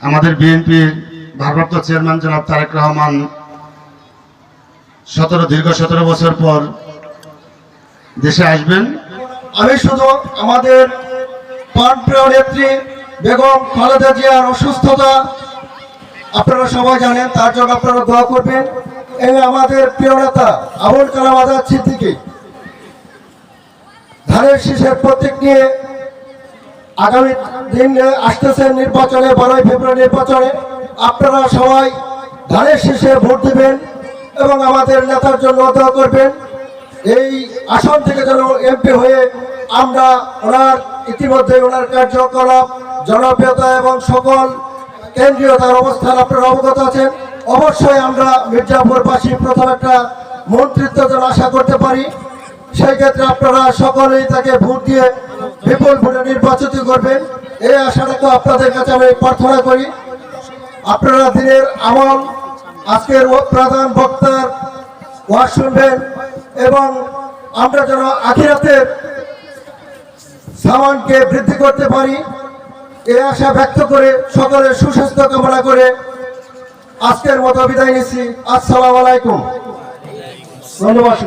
আমাদের বিএনপির ভারপ্রাপ্ত চেয়ারম্যান জনাব তারেক রহমান দীর্ঘ 17 বছর পর দেশে আসবেন। আমি শুধু আমাদের প্রাণপ্রিয় নেত্রী বেগম খালেদা জিয়ার অসুস্থতা আপনারা সবাই জানেন, তার জন্য আপনারা দোয়া করবেন। এবং আমাদের প্রিয় নেতা আবুল কালাম আজাদ সিদ্দিকী ধানের শীষের প্রতীক নিয়ে আগামী দিনে আসতেছেন নির্বাচনে, 12 ফেব্রুয়ারি নির্বাচনে আপনারা সবাই ধানের শীষে ভোট দিবেন এবং আমাদের নেতার জন্য দোয়া করবেন। এই আসন থেকে যেন এমপি হয়ে আমরা ইতিমধ্যে ওনার কার্যকলাপ, জনপ্রিয়তা এবং সকল কেন্দ্রীয়তার অবস্থান আপনারা অবগত আছেন। অবশ্যই আমরা মির্জাপুরবাসী প্রথম একটা মন্ত্রিত্ব যেন আশা করতে পারি। সেই ক্ষেত্রে আপনারা সকলেই তাকে ভোট দিয়ে বিপুল ভোটে নির্বাচিত করবেন, এই আশাটাকে আপনাদের কাছে আমি প্রার্থনা করি। আপনারা দিনের আমল আজকের প্রধান বক্তার ওয়াজ শুনবেন এবং আমরা যেন আখিরাতের সামানকে বৃদ্ধি করতে পারি, এই আশা ব্যক্ত করে সকলের সুস্বাস্থ্য কামনা করে আজকের মতো বিদায় নিচ্ছি। আসসালামু আলাইকুম, ধন্যবাদ।